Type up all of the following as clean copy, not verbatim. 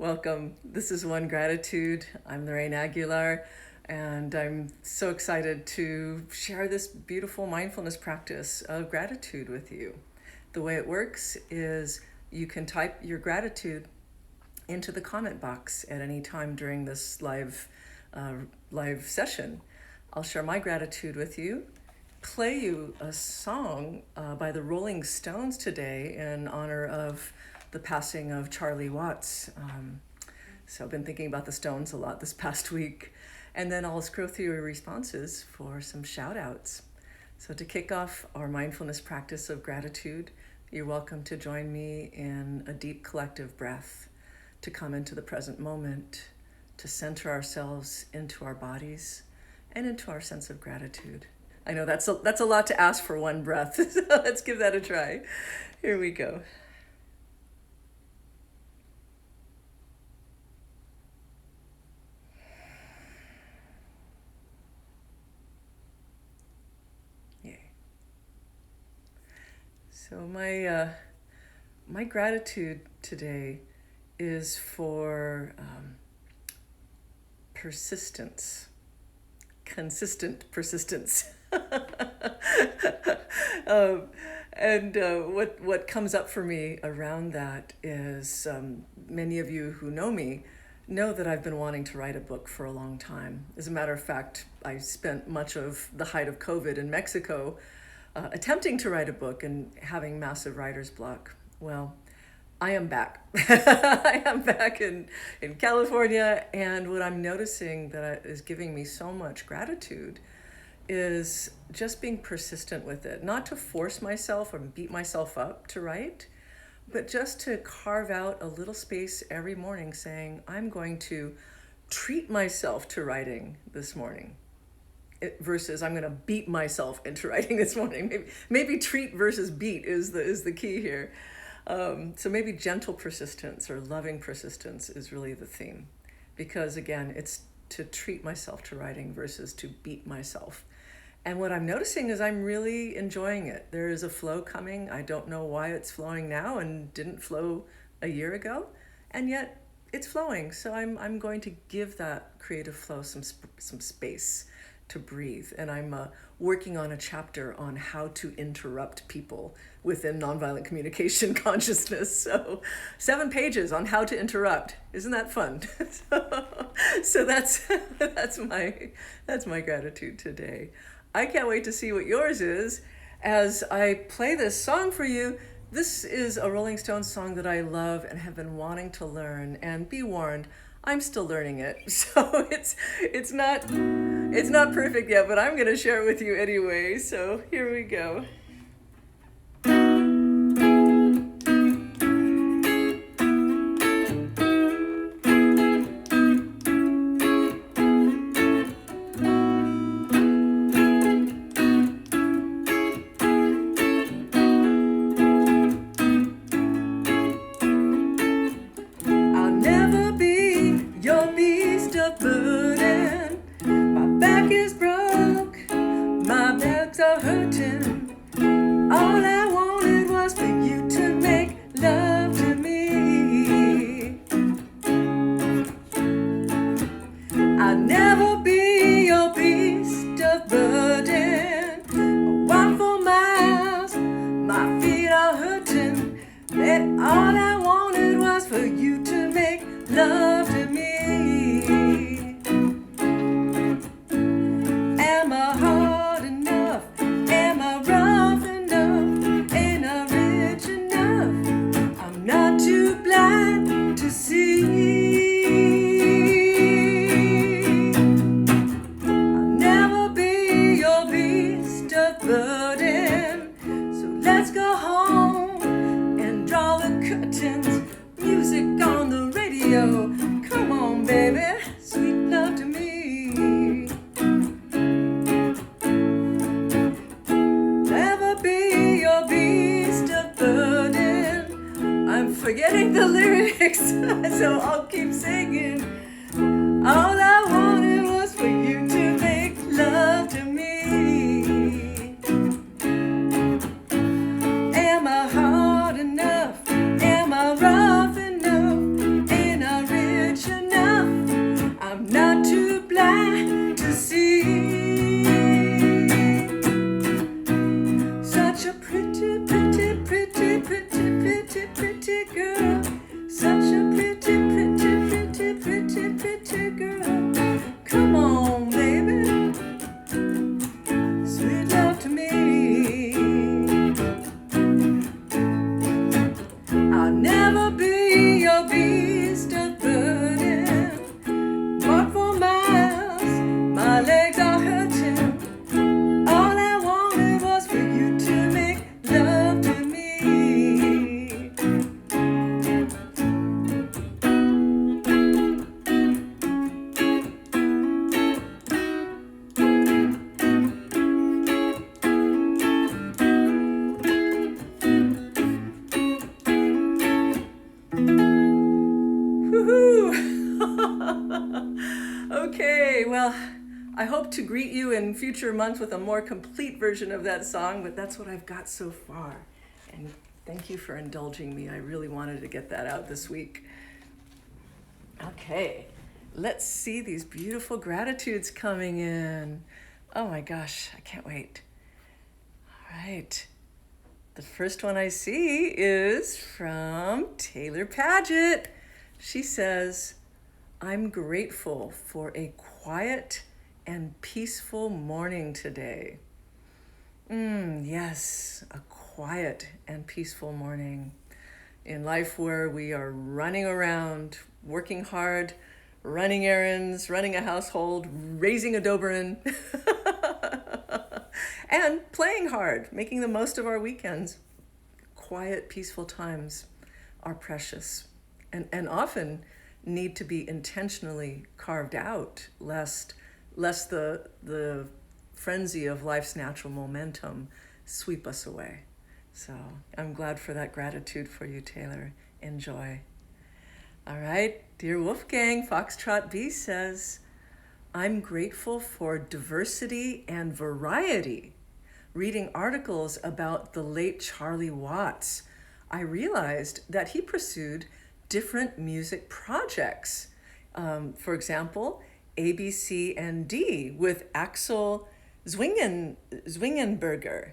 Welcome. This is One Gratitude. I'm Lorraine Aguilar, and I'm so excited to share this beautiful mindfulness practice of gratitude with you. The way it works is you can type your gratitude into the comment box at any time during this live session. I'll share my gratitude with you, play you a song by the Rolling Stones today in honor of the passing of Charlie Watts. So I've been thinking about the Stones a lot this past week. And then I'll scroll through your responses for some shout outs. So to kick off our mindfulness practice of gratitude, you're welcome to join me in a deep collective breath, to come into the present moment, to center ourselves into our bodies and into our sense of gratitude. I know that's a lot to ask for one breath, so let's give that a try. Here we go. So my gratitude today is for persistence, consistent persistence. And what comes up for me around that is many of you who know me know that I've been wanting to write a book for a long time. As a matter of fact, I spent much of the height of COVID in Mexico attempting to write a book and having massive writer's block. Well, I am back. I am back in California, and what I'm noticing that is giving me so much gratitude is just being persistent with it. Not to force myself or beat myself up to write, but just to carve out a little space every morning saying, I'm going to treat myself to writing this morning. Versus I'm going to beat myself into writing this morning. Maybe treat versus beat is the key here. So maybe gentle persistence or loving persistence is really the theme. Because again, it's to treat myself to writing versus to beat myself. And what I'm noticing is I'm really enjoying it. There is a flow coming. I don't know why it's flowing now and didn't flow a year ago. And yet it's flowing. So I'm going to give that creative flow some space to breathe. And I'm working on a chapter on how to interrupt people within nonviolent communication consciousness. So 7 pages on how to interrupt. Isn't that fun? So that's my gratitude today. I can't wait to see what yours is as I play this song for you. This is a Rolling Stones song that I love and have been wanting to learn, and be warned, I'm still learning it. So it's not perfect yet, but I'm going to share it with you anyway. So here we go. I'll never be your beast of burden. My back is broke, my legs are hurting. All I wanted was for you to make love to me. I'll never be your beast of burden. I walk for miles, my feet are hurting. But all I wanted was for you to make love to me. Am I hard enough? Am I rough enough? Ain't I rich enough? I'm not too blind to see. I'll never be your beast of burden. So let's go home and draw the curtains. Music on the radio. Okay, well, I hope to greet you in future months with a more complete version of that song, but that's what I've got so far. And thank you for indulging me. I really wanted to get that out this week. Okay, let's see these beautiful gratitudes coming in. Oh my gosh, I can't wait. All right. The first one I see is from Taylor Paget. She says, I'm grateful for a quiet and peaceful morning today. Yes, a quiet and peaceful morning. In life where we are running around, working hard, running errands, running a household, raising a Doberan, and playing hard, making the most of our weekends. Quiet, peaceful times are precious and often need to be intentionally carved out lest the frenzy of life's natural momentum sweep us away. So I'm glad for that gratitude for you, Taylor. Enjoy. All right, dear Wolfgang, Foxtrot B says, I'm grateful for diversity and variety. Reading articles about the late Charlie Watts, I realized that he pursued different music projects. For example, ABC and D with Axel Zwingenberger.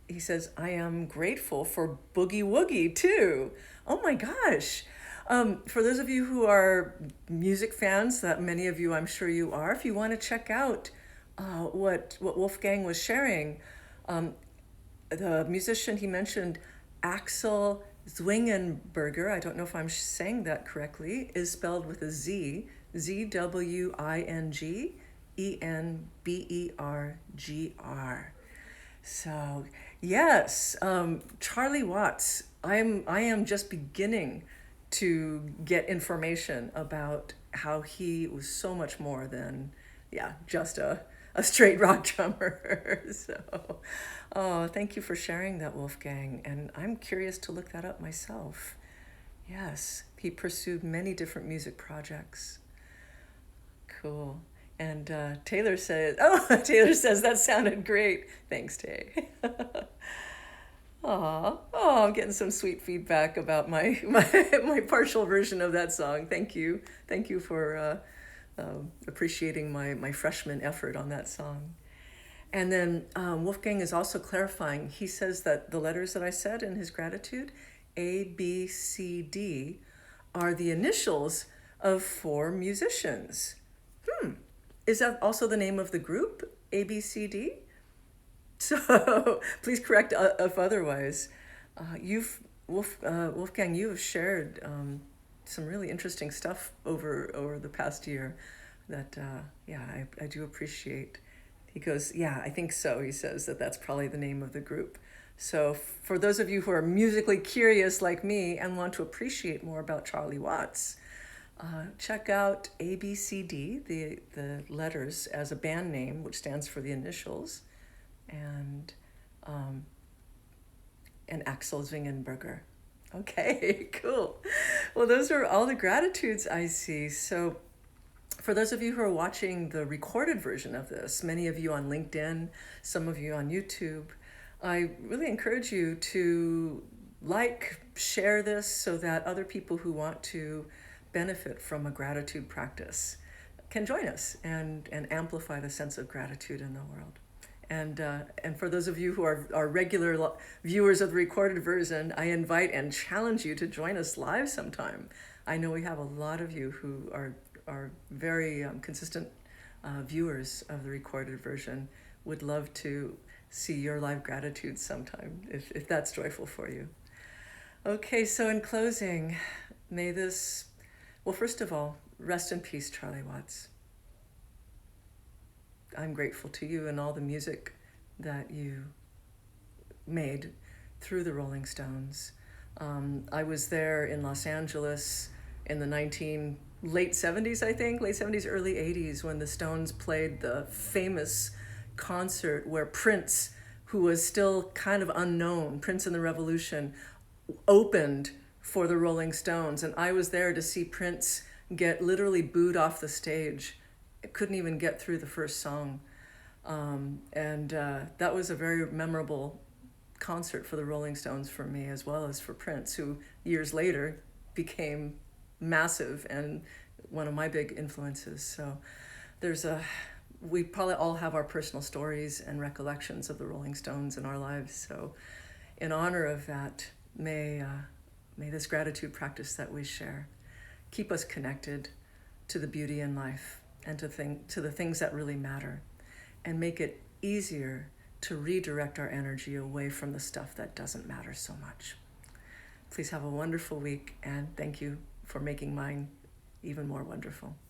He says, I am grateful for Boogie Woogie too. Oh my gosh. For those of you who are music fans, that many of you I'm sure you are, if you want to check out what Wolfgang was sharing, the musician he mentioned, Axel Zwingenberger, I don't know if I'm saying that correctly, is spelled with a Z, Zwingenberger. So yes, Charlie Watts. I am just beginning to get information about how he was so much more than, just a straight rock drummer. So, oh, thank you for sharing that, Wolfgang. And I'm curious to look that up myself. Yes, he pursued many different music projects. Cool. And Taylor says, Taylor says that sounded great. Thanks, Tay. Aw, oh, I'm getting some sweet feedback about my partial version of that song. Thank you for appreciating my freshman effort on that song. And then Wolfgang is also clarifying. He says that the letters that I said in his gratitude, A, B, C, D, are the initials of 4 musicians. Is that also the name of the group, ABCD? So please correct if otherwise. Wolfgang, you have shared some really interesting stuff over the past year that, I do appreciate. He goes, I think so. He says that's probably the name of the group. So for those of you who are musically curious like me and want to appreciate more about Charlie Watts, check out ABCD, the letters as a band name, which stands for the initials, and Axel Zwingenberger. Okay, cool. Well, those are all the gratitudes I see. So for those of you who are watching the recorded version of this, many of you on LinkedIn, some of you on YouTube, I really encourage you to share this so that other people who want to benefit from a gratitude practice can join us and amplify the sense of gratitude in the world. And for those of you who are regular viewers of the recorded version, I invite and challenge you to join us live sometime. I know we have a lot of you who are very consistent viewers of the recorded version. Would love to see your live gratitude sometime if that's joyful for you. Okay, so in closing, may this, well, first of all, rest in peace, Charlie Watts. I'm grateful to you and all the music that you made through the Rolling Stones. I was there in Los Angeles in the late 70s, I think, late 70s, early 80s, when the Stones played the famous concert where Prince, who was still kind of unknown, Prince and the Revolution, opened for the Rolling Stones. And I was there to see Prince get literally booed off the stage. Couldn't even get through the first song. And that was a very memorable concert for the Rolling Stones for me, as well as for Prince, who years later became massive and one of my big influences. So we probably all have our personal stories and recollections of the Rolling Stones in our lives. So in honor of that, may this gratitude practice that we share keep us connected to the beauty in life and to the things that really matter, and make it easier to redirect our energy away from the stuff that doesn't matter so much. Please have a wonderful week, and thank you for making mine even more wonderful.